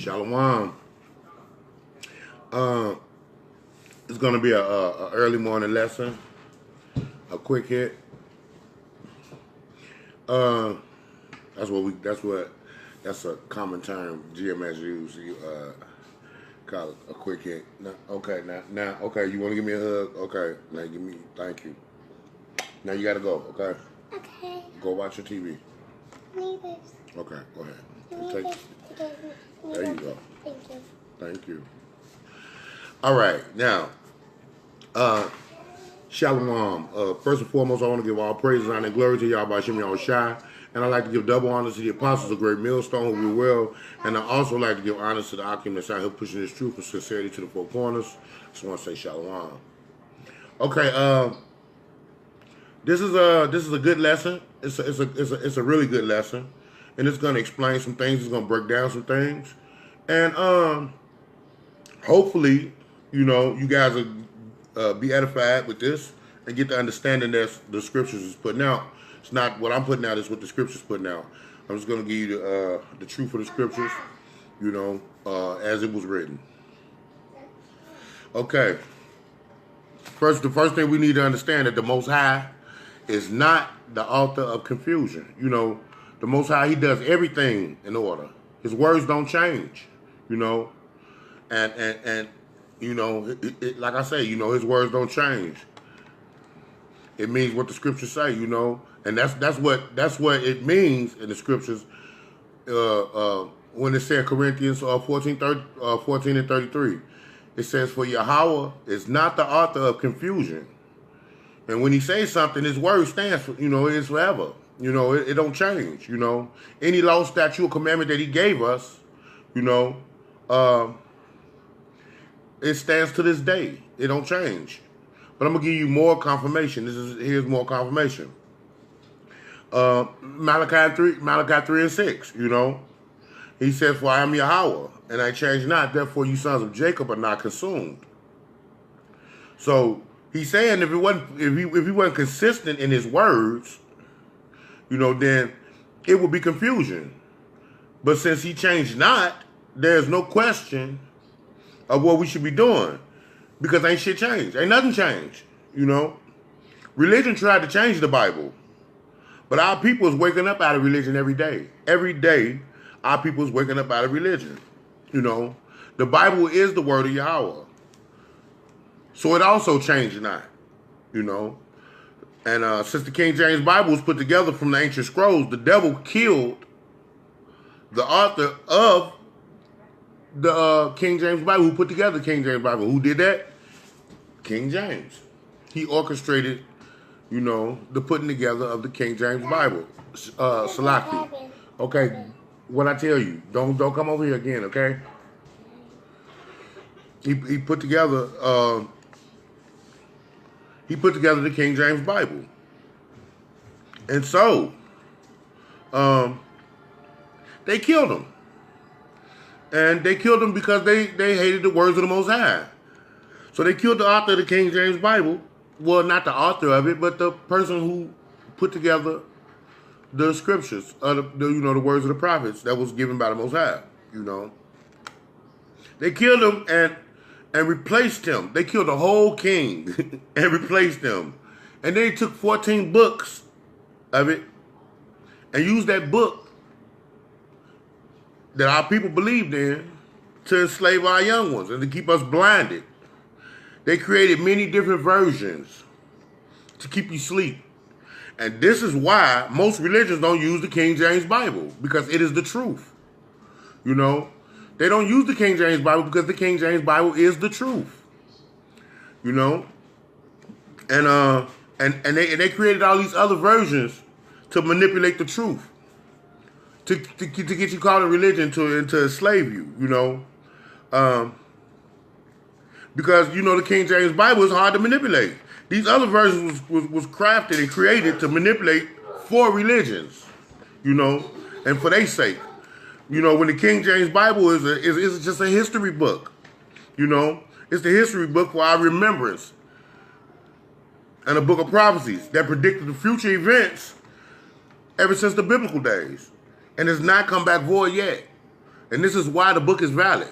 Shalom. It's gonna be a early morning lesson, a quick hit. That's a common term GMS use. You call it a quick hit. Okay. You want to give me a hug? Okay, now give me. Thank you. Now you gotta go. Okay. Okay. Go watch your TV. Need this. Okay, go ahead. Need this. There you go. Thank you. Thank you. All right, now, Shalom. First and foremost, I want to give all praise, honor, and glory to Yahweh Shem Yahushai. And I'd like to give double honors to the apostles of Great Millstone who we will. And I also like to give honors to the Akim that's out here pushing this truth and sincerity to the four corners. Just want to say Shalom. Okay, this is a good lesson. It's a really good lesson, and it's going to explain some things. It's going to break down some things, and hopefully, you guys will be edified with this and get the understanding that the scriptures is putting out. It's not what I'm putting out; it's what the scriptures putting out. I'm just going to give you the truth of the scriptures, as it was written. Okay. The first thing we need to understand that the Most High is not the author of confusion. The Most High, He does everything in order. His words don't change. And like I say, His words don't change. It means what the scriptures say, and that's what it means in the scriptures. When it said Corinthians 14 and 33, it says, "For Yahweh is not the author of confusion." And when He says something, His word stands for, it is forever. It don't change. Any law, statute, or commandment that He gave us, it stands to this day. It don't change. But I'm gonna give you more confirmation. Here's more confirmation. Malachi 3 and 6. He says, "For I am Yahweh, and I change not. Therefore, you sons of Jacob are not consumed." So He's saying if he wasn't consistent in His words, then it would be confusion. But since He changed not, there's no question of what we should be doing, because ain't shit changed. Ain't nothing changed. Religion tried to change the Bible, but our people is waking up out of religion every day. Every day, our people is waking up out of religion. The Bible is the word of Yahweh. So it also changed not, And since the King James Bible was put together from the ancient scrolls, the devil killed the author of the King James Bible, who put together the King James Bible. Who did that? King James. He orchestrated, the putting together of the King James Bible. Salaki. Okay, what I tell you, don't come over here again, okay? He put together the King James Bible. And so they killed him. And they killed him because they hated the words of the Most High. So they killed the author of the King James Bible. Well, not the author of it, but the person who put together the scriptures, the words of the prophets that was given by the Most High. They killed him and replaced him. They killed the whole king and replaced him. And they took 14 books of it and used that book that our people believed in to enslave our young ones and to keep us blinded. They created many different versions to keep you asleep. And this is why most religions don't use the King James Bible, because it is the truth. They don't use the King James Bible because the King James Bible is the truth. And they created all these other versions to manipulate the truth. To get you caught in religion, to enslave you, because the King James Bible is hard to manipulate. These other versions was crafted and created to manipulate for religions, and for their sake. When the King James Bible is just a history book, it's the history book for our remembrance, and a book of prophecies that predicted the future events ever since the biblical days. And it's not come back void yet. And this is why the book is valid.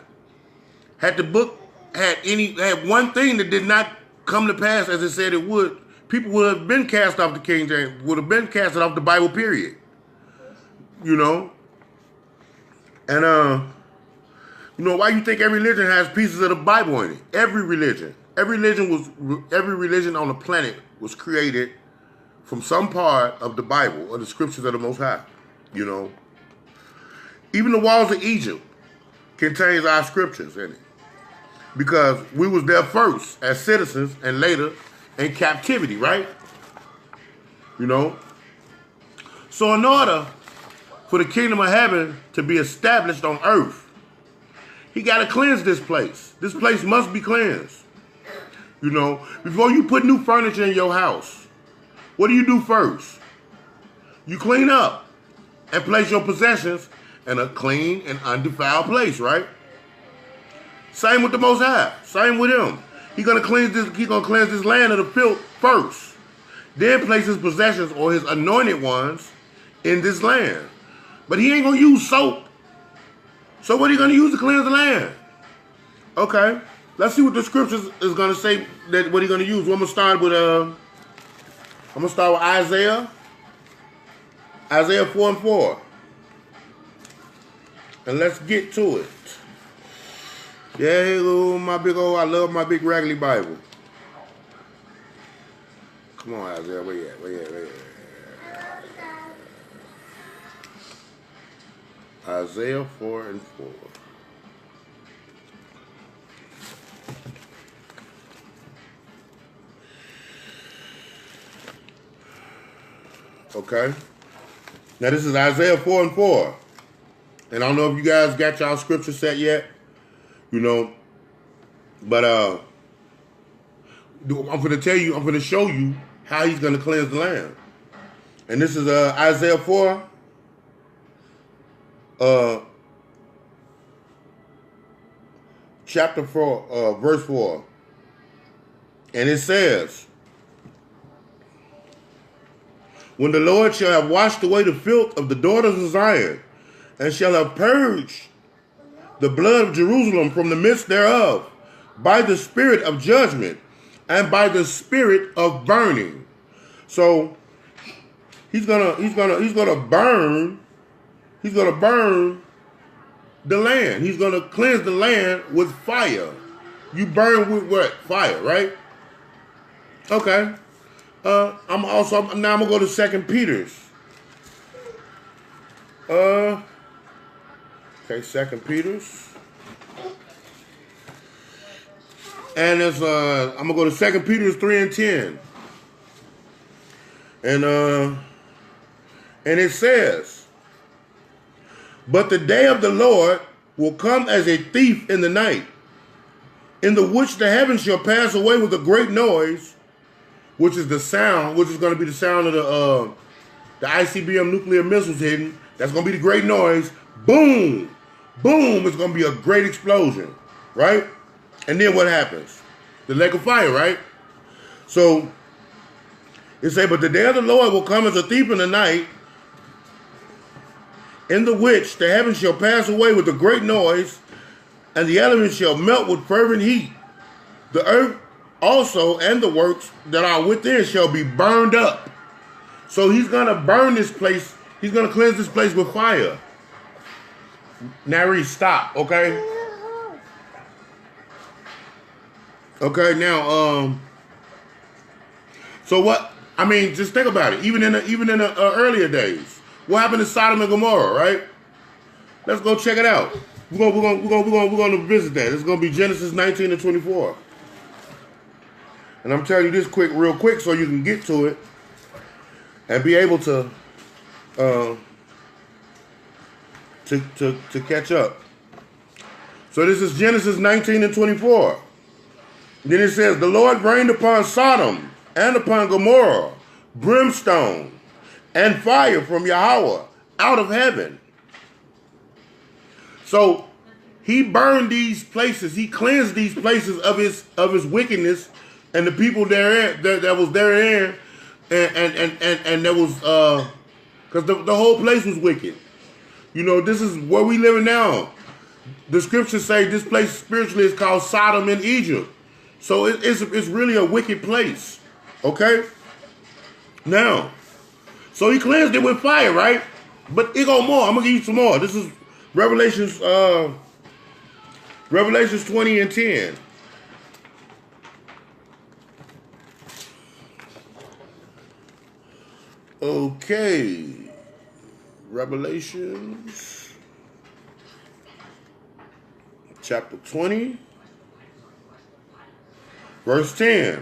Had the book had one thing that did not come to pass as it said it would, people would have been cast off the King James, would have been casted off the Bible, period. You know? And you know, why you think every religion has pieces of the Bible in it? Every religion. Every religion on the planet was created from some part of the Bible or the scriptures of the Most High. You know? Even the walls of Egypt contains our scriptures in it. Because we was there first as citizens and later in captivity, right? You know? So in order for the kingdom of heaven to be established on earth, he got to cleanse this place. This place must be cleansed. You know? Before you put new furniture in your house, what do you do first? You clean up and place your possessions in a clean and undefiled place, right? Same with the Most High. Same with him. He's gonna cleanse this land of the filth first. Then place his possessions or his anointed ones in this land. But he ain't gonna use soap. So what are you gonna use to cleanse the land? Okay. Let's see what the scriptures is gonna say that what he's gonna use. Well, I'm gonna start with Isaiah. Isaiah 4:4. And let's get to it. Yeah, hello, I love my big raggedy Bible. Come on, Isaiah, where you at? Where you at? Isaiah 4:4. Okay. Now this is Isaiah 4:4. And I don't know if you guys got y'all scripture set yet, you know, but I'm going to tell you, I'm going to show you how he's going to cleanse the land. And this is Isaiah 4, chapter 4, verse 4. And it says, when the Lord shall have washed away the filth of the daughters of Zion, and shall have purged the blood of Jerusalem from the midst thereof, by the spirit of judgment and by the spirit of burning. So he's gonna burn the land. He's gonna cleanse the land with fire. You burn with what? Fire, right? Okay. Now I'm gonna go to 2 Peter's. Okay, 2 Peter's. And it's I'm gonna go to 2 Peter's 3:10. And it says, but the day of the Lord will come as a thief in the night, in the which the heavens shall pass away with a great noise, which is the sound, which is going to be the sound of the ICBM nuclear missiles hitting. That's going to be the great noise. Boom! Boom! It's going to be a great explosion, right? And then what happens? The lake of fire, right? So, it say, but the day of the Lord will come as a thief in the night, in the which the heavens shall pass away with a great noise, and the elements shall melt with fervent heat. The earth also and the works that are within shall be burned up. So he's going to burn this place. He's going to cleanse this place with fire. Nary stop, okay? Okay, now, so what? I mean, just think about it. Even in the earlier days, what happened to Sodom and Gomorrah, right? Let's go check it out. We're gonna visit that. It's gonna be Genesis 19 and 24. And I'm telling you this real quick, so you can get to it and be able to catch up. So this is Genesis 19 and 24. Then it says, the Lord rained upon Sodom and upon Gomorrah brimstone and fire from Yahweh out of heaven. So he burned these places. He cleansed these places of his wickedness and the people therein that was therein, and there was because the whole place was wicked. You know, this is where we living now. the scriptures say this place spiritually is called Sodom in Egypt. So it's really a wicked place. Okay? Now, so he cleansed it with fire, right? But it go more. I'm going to give you some more. This is Revelations 20 and 10. Okay. Revelations chapter 20, verse 10.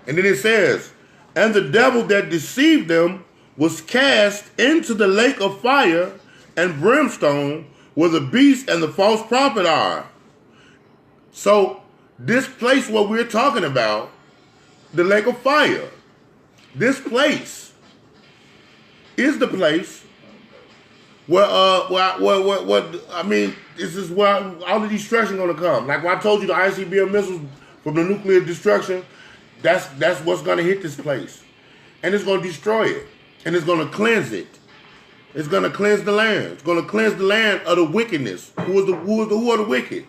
And then it says, and the devil that deceived them was cast into the lake of fire and brimstone, where the beast and the false prophet are. So this place what we're talking about, the lake of fire, this place is the place where I mean, this is where all the destruction gonna come. Like when I told you the ICBM missiles from the nuclear destruction, that's what's gonna hit this place, and it's gonna destroy it, and it's gonna cleanse it. It's gonna cleanse the land. It's gonna cleanse the land of the wickedness. Who are the wicked?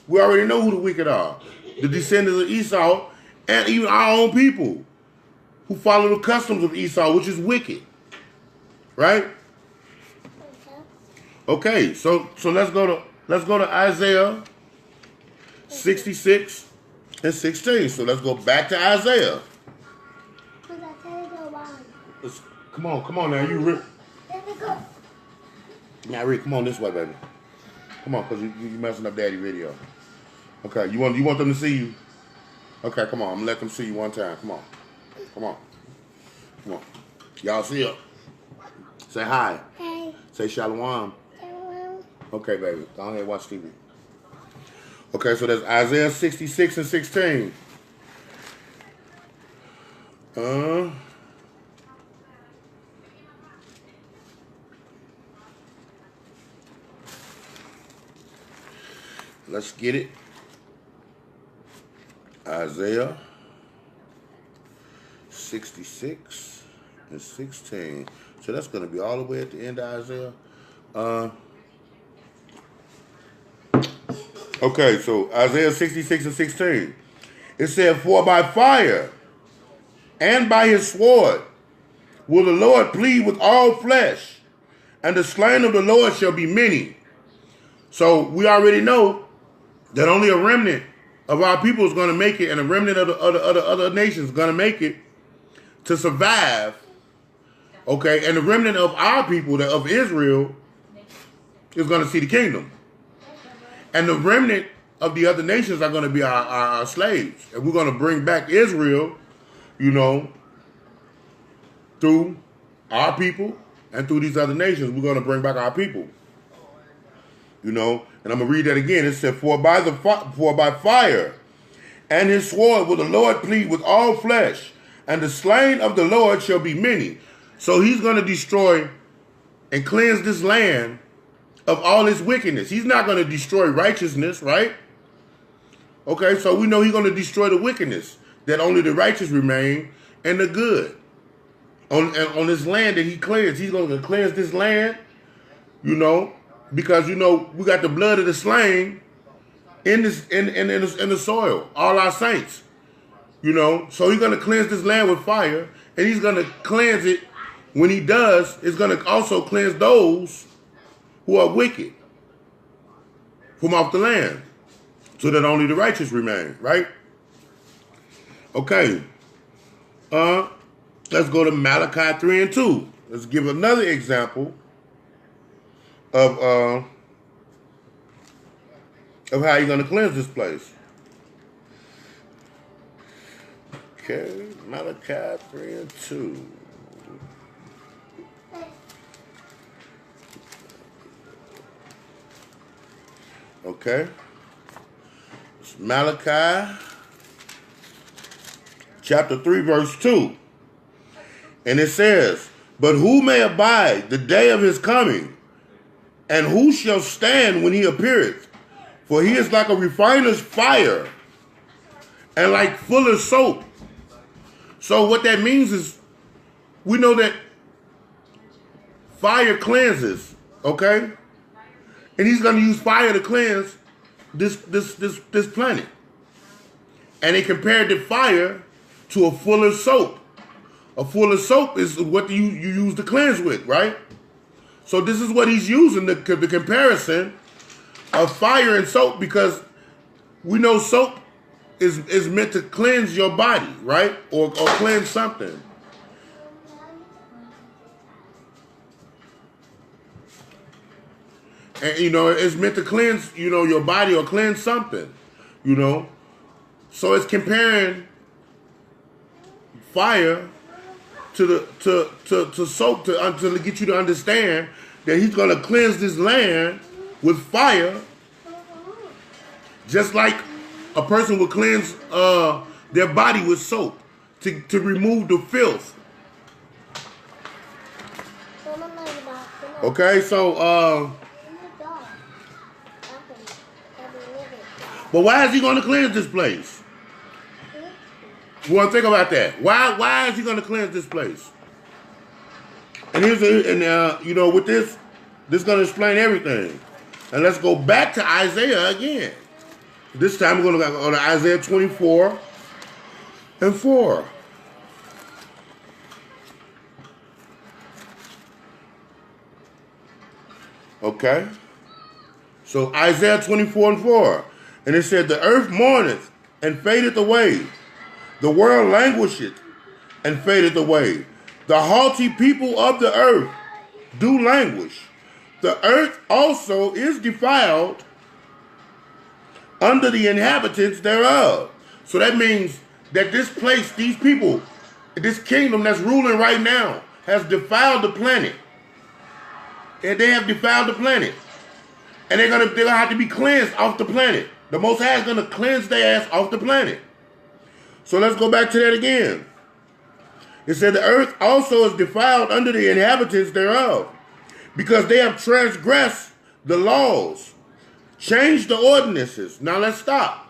We already know who the wicked are. The descendants of Esau, and even our own people who follow the customs of Esau, which is wicked. Right? Okay, so let's go to Isaiah 66 and 16. So let's go back to Isaiah. Come on now, you Rick. Now Rick, come on this way, baby. Come on, cause you messing up Daddy video. Okay, you want them to see you? Okay, come on, I'm gonna let them see you one time. Come on. Y'all see her? Say hi. Hey. Say shalom. Shalom. Okay, baby. Go ahead and watch TV. Okay, so that's Isaiah 66 and 16. Let's get it. Isaiah 66 and 16. So that's going to be all the way at the end of Isaiah. Okay, so Isaiah 66 and 16. It said, for by fire and by his sword will the Lord plead with all flesh, and the slain of the Lord shall be many. So we already know that only a remnant of our people is going to make it, and a remnant of the other nations is going to make it to survive. Okay, and the remnant of our people, of Israel, is going to see the kingdom. And the remnant of the other nations are going to be our slaves. And we're going to bring back Israel, through our people and through these other nations. We're going to bring back our people. And I'm going to read that again. It said, for by fire and his sword will the Lord plead with all flesh, and the slain of the Lord shall be many. So he's going to destroy and cleanse this land of all its wickedness. He's not going to destroy righteousness, right? Okay, so we know he's going to destroy the wickedness, that only the righteous remain and the good. On this land that he cleansed, he's going to cleanse this land, because we got the blood of the slain in the soil, all our saints, So he's going to cleanse this land with fire, and he's going to cleanse it. When he does, it's going to also cleanse those who are wicked from off the land, so that only the righteous remain, right? Okay. Let's go to Malachi 3 and 2. Let's give another example of how you're going to cleanse this place. Okay, Malachi 3 and 2. Okay. It's Malachi chapter 3, verse 2. And it says, but who may abide the day of his coming? And who shall stand when he appeareth? For he is like a refiner's fire, and like fuller's soap. So what that means is, we know that fire cleanses, okay? And he's going to use fire to cleanse this planet. And they compared the fire to a fuller's soap. A fuller's soap is what you use to cleanse with, right? So this is what he's using, the comparison of fire and soap, because we know soap is meant to cleanse your body, right? Or cleanse something. And, it's meant to cleanse, your body or cleanse something, So it's comparing fire to soap to get you to understand that he's going to cleanse this land with fire, just like a person would cleanse their body with soap to remove the filth. Okay, so but why is he going to cleanse this place? You want to think about that? Why is he going to cleanse this place? And with this is going to explain everything. And let's go back to Isaiah again. This time we're going to go to Isaiah 24:4. Okay. So Isaiah 24:4. And it said, the earth mourneth and fadeth away. The world languisheth and fadeth away. The haughty people of the earth do languish. The earth also is defiled under the inhabitants thereof. So that means that this place, these people, this kingdom that's ruling right now has defiled the planet. And they have defiled the planet. And they're gonna have to be cleansed off the planet. The Most High is going to cleanse their ass off the planet. So let's go back to that again. It said the earth also is defiled under the inhabitants thereof, because they have transgressed the laws, changed the ordinances. Now let's stop.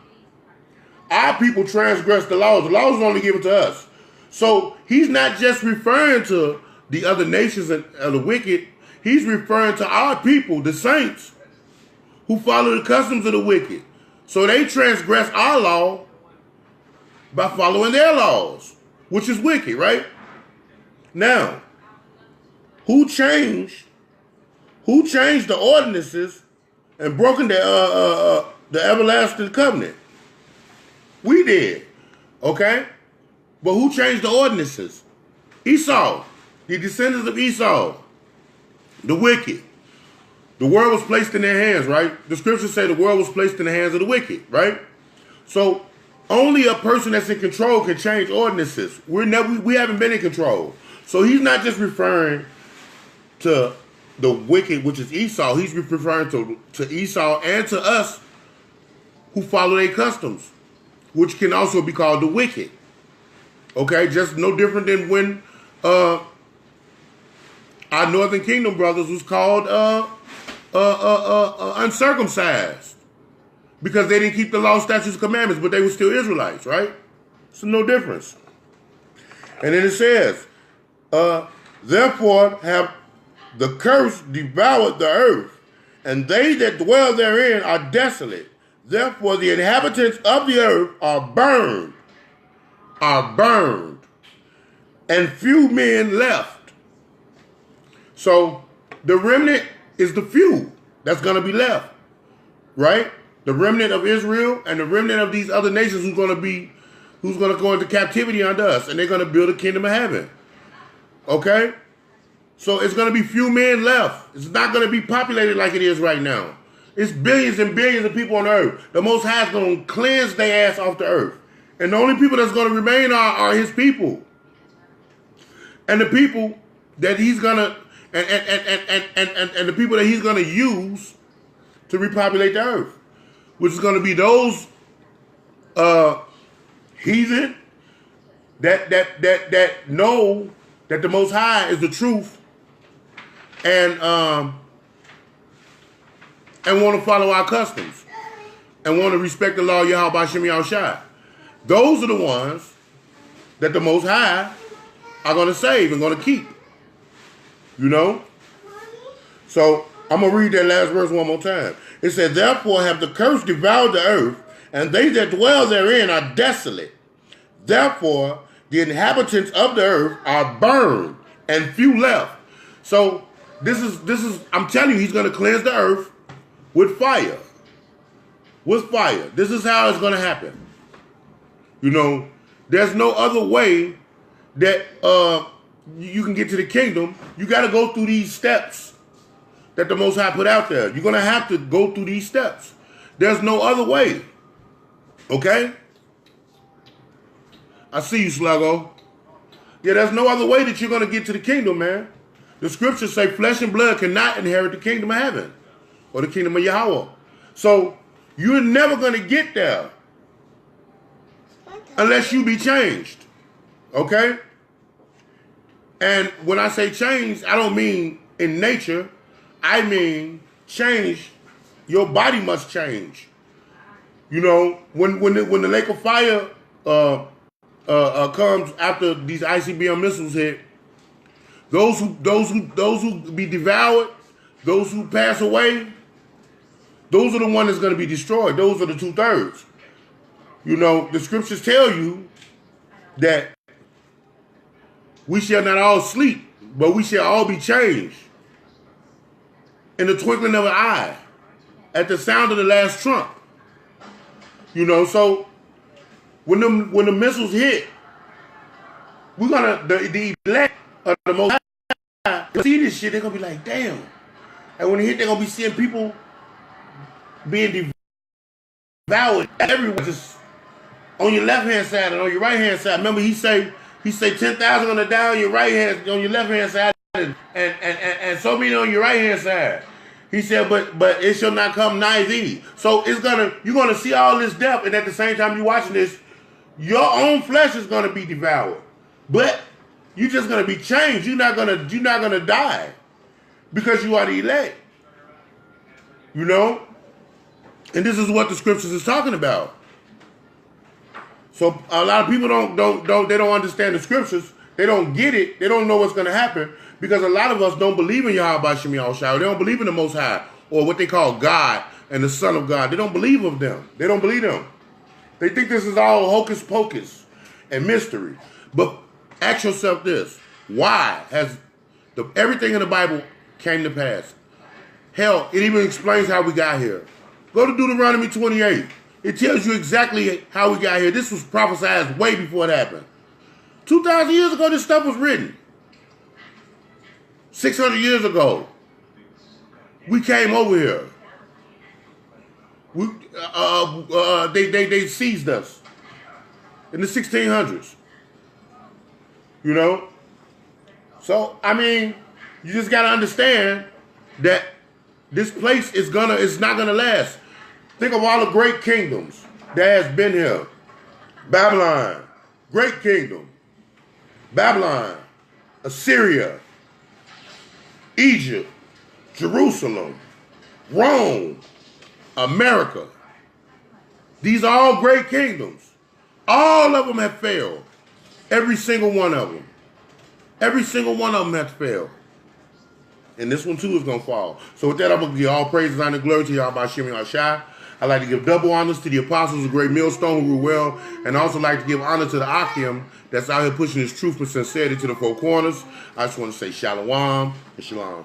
Our people transgress the laws. The laws are only given to us. So he's not just referring to the other nations and the wicked. He's referring to our people, the saints, who follow the customs of the wicked. So they transgress our law by following their laws, which is wicked, right? Now, who changed the ordinances and broken the everlasting covenant? We did, okay? But who changed the ordinances? Esau, the descendants of Esau, the wicked. The world was placed in their hands, right? The scriptures say the world was placed in the hands of the wicked, right? So only a person that's in control can change ordinances. We haven't been in control. So he's not just referring to the wicked, which is Esau. He's referring to Esau and to us who follow their customs, which can also be called the wicked. Okay, just no different than when our Northern Kingdom brothers was called uncircumcised, because they didn't keep the law, statutes, and commandments, but they were still Israelites, right? So no difference. And then it says, therefore have the curse devoured the earth, and they that dwell therein are desolate. Therefore the inhabitants of the earth are burned, and few men left. So the remnant is the few that's going to be left, right? The remnant of Israel and the remnant of these other nations who's going to go into captivity under us, and they're going to build a kingdom of heaven. Okay? So it's going to be few men left. It's not going to be populated like it is right now. It's billions and billions of people on earth. The Most High is going to cleanse their ass off the earth. And the only people that's going to remain are his people. And the people that he's going to and the people that he's going to use to repopulate the earth, which is going to be those heathen that know that the Most High is the truth and want to follow our customs and want to respect the law of Yahweh Shem Yahushua. Those are the ones that the Most High are going to save and going to keep. You know? So I'm going to read that last verse one more time. It said, therefore have the curse devoured the earth, and they that dwell therein are desolate. Therefore, the inhabitants of the earth are burned, and few left. So, this is, I'm telling you, he's going to cleanse the earth with fire. With fire. This is how it's going to happen. You know, there's no other way that you can get to the kingdom. You got to go through these steps that the Most High put out there. You're going to have to go through these steps. There's no other way. Okay? I see you, Sluggo. Yeah, there's no other way that you're going to get to the kingdom, man. The scriptures say flesh and blood cannot inherit the kingdom of heaven or the kingdom of Yahweh. So you're never going to get there unless you be changed. Okay? And when I say change, I don't mean in nature. I mean change. Your body must change. You know, when the lake of fire comes after these ICBM missiles hit, those who be devoured, those who pass away, those are the ones that's going to be destroyed. Those are the 2/3. You know, the scriptures tell you that we shall not all sleep, but we shall all be changed in the twinkling of an eye, at the sound of the last trump. You know, so when the missiles hit, we're gonna the elect of the Most High see this shit. They're gonna be like, damn. And when they hit, they're gonna be seeing people being devoured everywhere, just on your left hand side and on your right hand side. Remember, he say 10,000 gonna die on your right hand, on your left hand side, and so many on your right hand side. He said, but it shall not come nigh thee. So you're gonna see all this death, and at the same time you're watching this, your own flesh is gonna be devoured. But you're just gonna be changed. You're not gonna die because you are the elect. You know? And this is what the scriptures is talking about. So a lot of people don't understand the scriptures. They don't get it. They don't know what's gonna happen. Because a lot of us don't believe in Yahweh Shem Yahushua. They don't believe in the Most High, or what they call God and the Son of God. They don't believe of them. They don't believe them. They think this is all hocus pocus and mystery. But ask yourself this: why has everything in the Bible came to pass? Hell, it even explains how we got here. Go to Deuteronomy 28. It tells you exactly how we got here. This was prophesied way before it happened. 2,000 years ago, this stuff was written. 600 years ago, we came over here. They seized us in the 1600s. You know? So, I mean, you just got to understand that this place is not gonna last. Think of all the great kingdoms that has been here. Babylon, great kingdom. Babylon, Assyria, Egypt, Jerusalem, Rome, America. These are all great kingdoms. All of them have failed. Every single one of them. Every single one of them has failed. And this one too is going to fall. So with that, I'm going to give all praises, honor, and glory to Yahweh Shem Yahushua. I'd like to give double honors to the apostles of Great Millstone who rule well, and I also like to give honor to the Akim that's out here pushing his truth and sincerity to the four corners. I just want to say shalom and shalom.